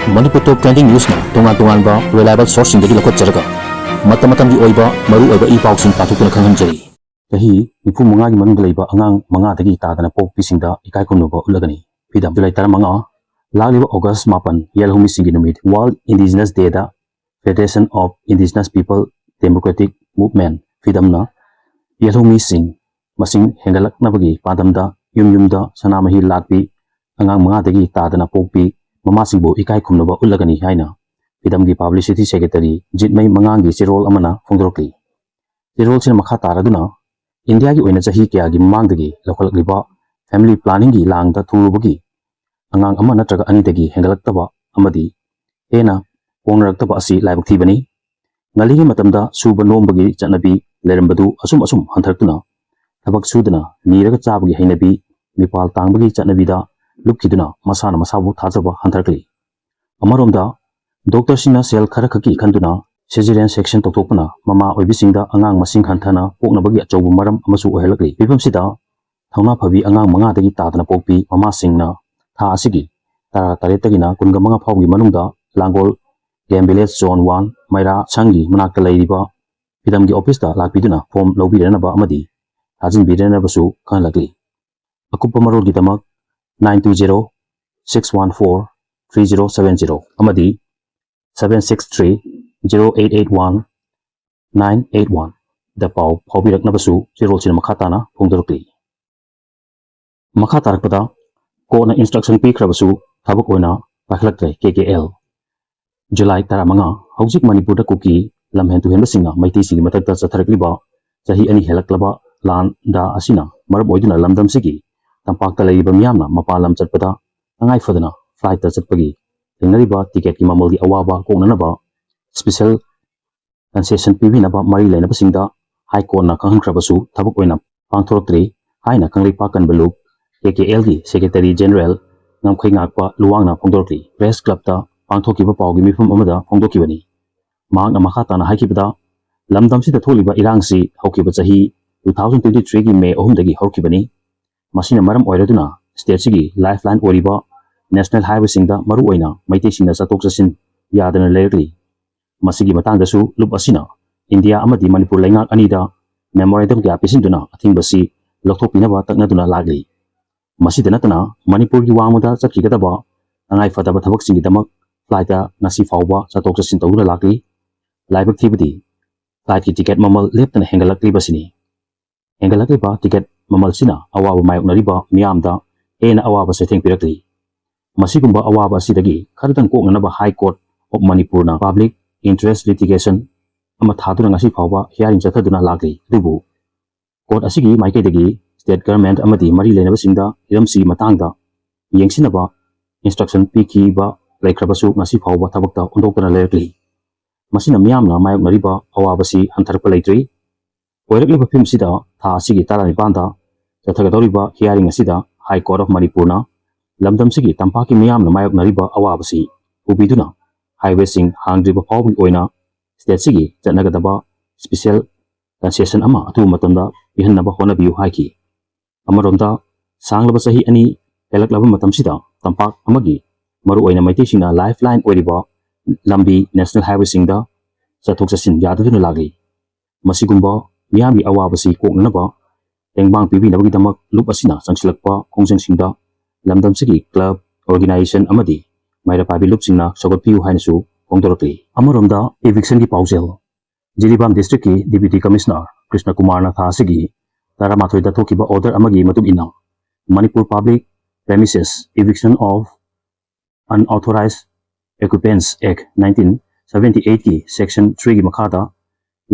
Manipur Top Trending News na tungan-tungan reliable source sing dagi lakot jaraga matam-matam gi oiba maru oiba i-paw sing patukuna khanghanjari kahi nipu manga gi manung leiba angang manga dagi tadana pokpi singda ikai kumnuba ulagani pidam July 15 lagliba August 8 yelhumi singi numit World Indigenous Day da Federation of Indigenous People Democratic Movement pidamna yelhumi sing masing hengalaknabagi padamda yumda sanamahi lakpi angang manga dagi tadana pokpi Mama singbo ikai kumnuba ulagani haina pidamgi publicity secretary jitmai mangangi sirol amana phongdorokli sirol sin makha taraduna India gi oina chahi kya gi mangdagi lokhalakliba family planning gi langda thurubagi angang ama natraga ani dagi hengalaktaba amadi hena pongnaktaba asi laibak thibani ngaligi matamda suba nombagi chanabi lerambadu asum hantartuna thabak sudana niraga chabagi hainabi mipal tangbagi chanabida lukiduna masana masabu thajaba hantarkli amaromda doctor sina sel khara khaki khanduna cesarean section tokthokpana mama oibisingda angang masing khanthana poknabagi achobu maram amasu ohelakli pipamsida thauna phabi angang manga dagi tadana pokpi mama singna tha asigi tara taretagina kunga manga phawgi manungda langol game village zone 1 maira changi manakta leiriba pidamgi office da lakpiduna form lobirana ba amadi hajin birana basu khanlakli akupa marol gidamak 920-614-3070 amadi 763-0881-981 da pau phawbiraknabasu sirol sin makhatana phongdorokli makhatarkpada kona instruction pikhrabasu thabak oina pakhlaktre KKL July 15 hojik Manipur da kuki lamhentu henbasingna maiti singi matakta chatharakliba chahi ani helaklaba lan da asina marab oiduna lamdam sigi tampakta leiba miyamna mapalam chatpada angai fadana flight ta chatpagi tengnariba ticket ki mamalgi awaba koknanaba special concession pibinaba mari leinaba singda high court na khangkhrabasu thabak oina pangthoroktre haina kanglei pakan beluk KKL gi secretary general ngamkhai ngakpa luwangna phongdorokli press club ta pangthokiba pawgi mifum amada phongdokibani mahakna makhatana haikibada lamdam sida tholiba irangsi haukiba chahi 2023 gi May 3 dagi horkibani masina maram oiraduna state sigi lifeline oriba national highway singda maru oina maite singna chatok chasin yadana leirli masigi matangdasu lup asina India amadi Manipur leingak anida memorandum kya pisinduna athingbasi lokhopinaba taknaduna lagli masida natana Manipur gi wangmuda chakhigadaba angai fadaba thabak singi damak flight da nasi fawba chatok chasin tawuna lagli laibak thibadi flight ki ticket mamal leptana hengalakli basini hengalakli ba ticket mamal sina awaba mayoknariba miyamda ena awaba setheng pirakli masigumba awaba sidagi khardan koknanaba High Court of Manipur na public interest litigation ama thaduna ngasi phawba hearing chathaduna lagli dubu court asigi maikai dagi state government amadi mari leinaba singda iramsi matangda yengsinaba instruction piki ba laikrabasu ngasi phawba thabakta ondoktana leirkli masina miyamna mayoknariba awaba si hantarpa leitri oirakliba film sida tha asigi tarani banda chathagadoriba hearing asida High Court of Manipur na lamdam sigi tampaki miyamna mayoknariba awabasi ubiduna highway sing hangdriba phawbi oina state sigi chatnagadaba special concession ama atu matamda ihannaba honabiu haiki amaromda sanglaba sahi ani helaklaba matam sida tampak amagi maru oina maite singna lifeline oiriba lambi national highway singda chathok chasin yadaduna lagi masigumba miyamgi awabasi koknanaba tengbang pibinabagi damak lup asina changsilakpa khongjangsinda lamdamsigi club organization amadi maira pabi lupsingna sogatpiu hainasu phongdorokli amaromda eviction gi paujel Jiribam district ki deputy commissioner Krishna Kumar na thasigi taramathoi da thokiba order amagi matung ina Manipur public premises eviction of unauthorized occupants act 1978 ki section 3 gi makhada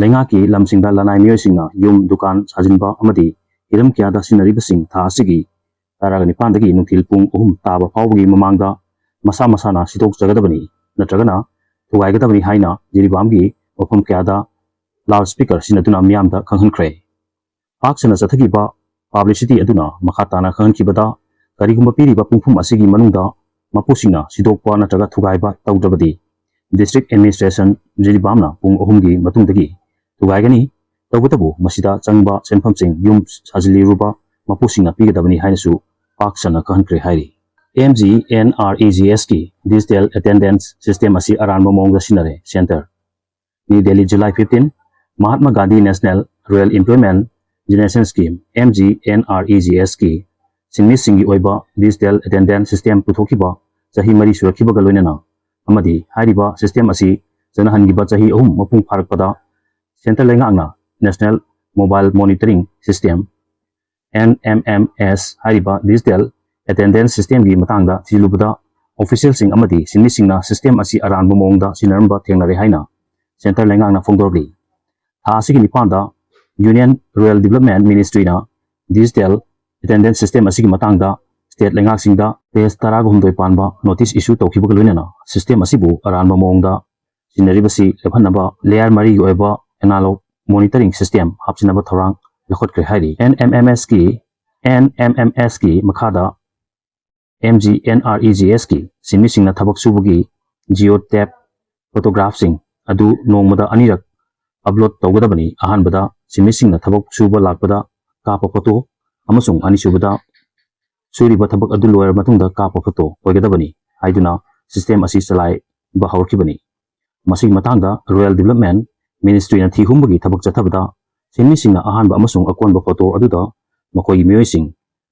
lenga ki lamsingda lanai miyosingna yum dukan sajinba amadi hiram kyada sinaribasing tha asigi taragani pandagi nungthil pung 3 taba phawgi mamangda masana sidok jagadabani natragana thugaigadabani haina jiribamgi ofam kyada loudspeaker sinaduna miyamda khanghankhre paksana chathagiba publicity aduna makhatana khanghankibada karigumba piriba pungphum asigi manungda mapusingna sidokpa natraga thugaiba tawdrabadi district administration jiribamna pung 3 gi matungdagi thugaigani tawbatabu masida changba senphamsing yum sajili ruba mapusingna pigadabani hainasu paksana khanghankre hairi MGNREGS की Digital Attendance System asi aranba mongda sinare Center New Delhi July 15 Mahatma Gandhi National Rural Employment Generation Scheme MGNREGS की sinmi singi oiba Digital Attendance System puthokiba chahi mari surakiba galoinana amadi hariba system asi janahangiba chahi ahum mapung pharakpada Center lengangna National Mobile Monitoring System NMMS hariba Digital Attendance System gi matangda thilubada official sing amadi sinmi singna system asi aranba mongda sinaramba thengnare haina Center lengangna phongdorli tha asigi nipanda Union Rural Development Ministry na Digital Attendance System asigi matangda state lengak singda page 13 panba notice issue tawkhiba loinana system asibu aranba mongda sinaribasi lephanaba layer mari oiba analog monitoring system hapsinaba thorang lakhotkre hairi NMMS ki makhada MGNREGS की sinmi singna thabak subugi geotap photographsing adu nongmada anirak upload tawgadabani ahanbada sinmi singna thabak suba lakpada kapa photo amasung anisubada suriba thabak adu loyer matungda kapa photo oigadabani haiduna system asi chalai ba hawrkibani masig matangda Rural Development Ministry na thihumbagi thabak chathabada sinmi singna ahanba amasung akonba photo aduda makoi mioising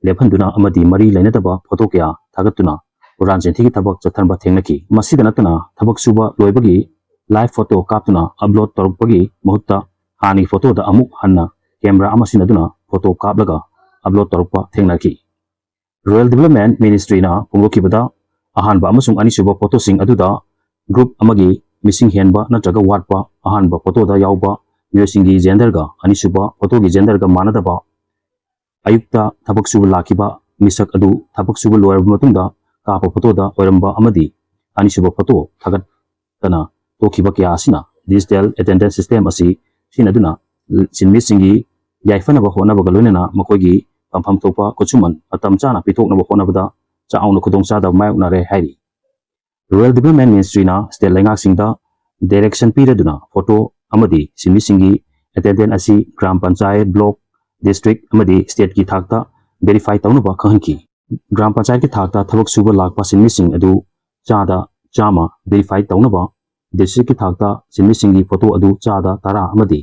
lephanduna amadi mari lainadaba photo kya thagatuna uran jenthi thabak chathanba thengnaki masida natana thabak suba loibagi live photo kaptuna upload torpagi mahutta hani photo da amuk hanna camera amasina duna photo kaplaga upload torpa thengnaki Rural Development Ministry na pungokibada ahanba amasung anisuba photo sing aduda group amagi missing henba natraga watpa ahanba photo da yauba myosingi gender ga anisuba photo gi gender ga manadaba ayukta thabak suba lakiba misak adu thabak suba loyer matungda kapa photo da oiramba amadi anisuba photo thagat tana tokhiba kya asina Digital Attendance System asi sinaduna sinmi singi yaifana ba hona ba galonena makoigi pampham thopa kochuman atam chana pitokna ba hona bada chaawna khudong cha da mayukna re hairi Rural Development Ministry na state lengak singda direction piraduna photo amadi sinmi singi attendance asi gram panchayat block district amadi state ki thakta verify tawnaba khanki gram panchayat ki thakta thabak suba lakpa sinmi sing adu chada chama verify tawnaba district ki thakta sinmi singi photo adu chada tara amadi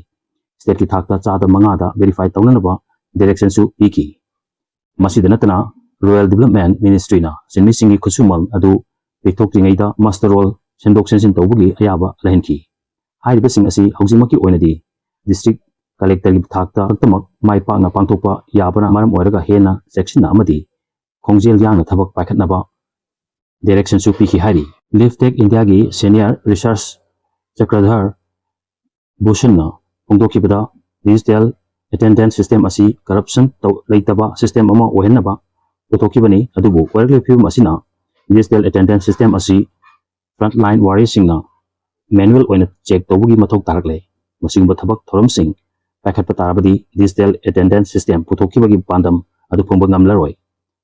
state ki thakta chada mangada verify tawnaba direction su piki masida natana Rural Development Ministry na sinmi singi khusumal adu pithokringaida master roll sendok sensin tawbugi ayaba lahenki hairiba sing asi haujimaki oinadi district collector ki thakta tamak mai pa na pangtokpa yabana maram oiraga hena section na amadi khongjel yang na thabak paikhatnaba direction su piki hari Lift Tech India gi senior research chakradhar bhushan na pungdokibada Digital Attendance System asi corruption leitaba system ama ohenaba putokibani adubu oirle phim asina Digital Attendance System asi frontline warriors singna manual oina check tawbugi mathok tarakle masingba thabak thoramsing paikhatpa tarabadi Digital Attendance System puthokibagi pandam adu phongba ngamlaroi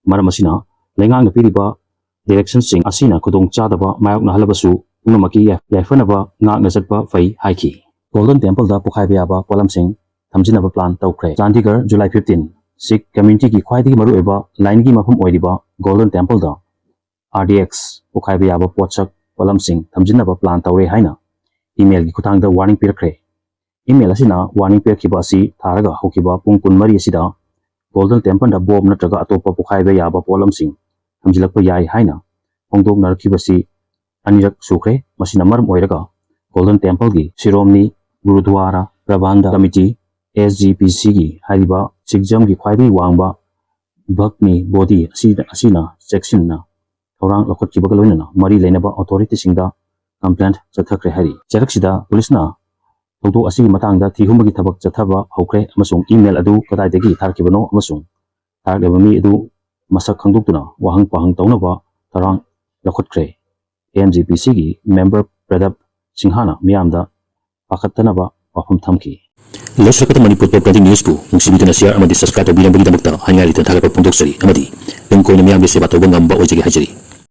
maram asina lengang na piriba direction sing asina khudong chadaba mayok na halabasu unamaki yaifanaba ngak na chatpa fai haiki Golden Temple da pukhaiba yaba polam sing thamjinaba plan tawkhre Chandigarh July 15 Sikh community ki khwaidagi maru oiba line gi mafum oiriba Golden Temple da RDX pukhaiba yaba potchak polam sing thamjinaba plan tawre haina email gi kuthangda warning pirakre email asina warning pirakhiba asi tharaga hokiba pung kunmari asida Golden Temple da bomb natraga atopa pukhaiba yaba polam sing thamjilakpa yai haina hongdok narakibasi anirak sukre masina maram oiraga Golden Temple gi Shiromni Gurudwara Prabandha Committee SGPC gi hariba Sikhjam gi khwaidai wangba bhakni body asina section na orang lokot kibaga loinana mari leinaba authority singda complaint chathakre hari charaksida police na tawdo asigi matangda thihumbagi thabak chathaba hokre amasung email adu kadaidagi tharkibano amasung thargabami adu masak khangdoktuna wahang pahang tawnaba tarang lakhotkhre MGPC gi member Pradap Singhana miyamda pakhattanaba wafam thamki Lesrakata Manipur Top Trending News bu nungsibituna share amadi subscribe tabirambagi damakta hanyari tan thagapa pungdoksari amadi lungkoina miyamge seba tawba ngamba ojagi hajari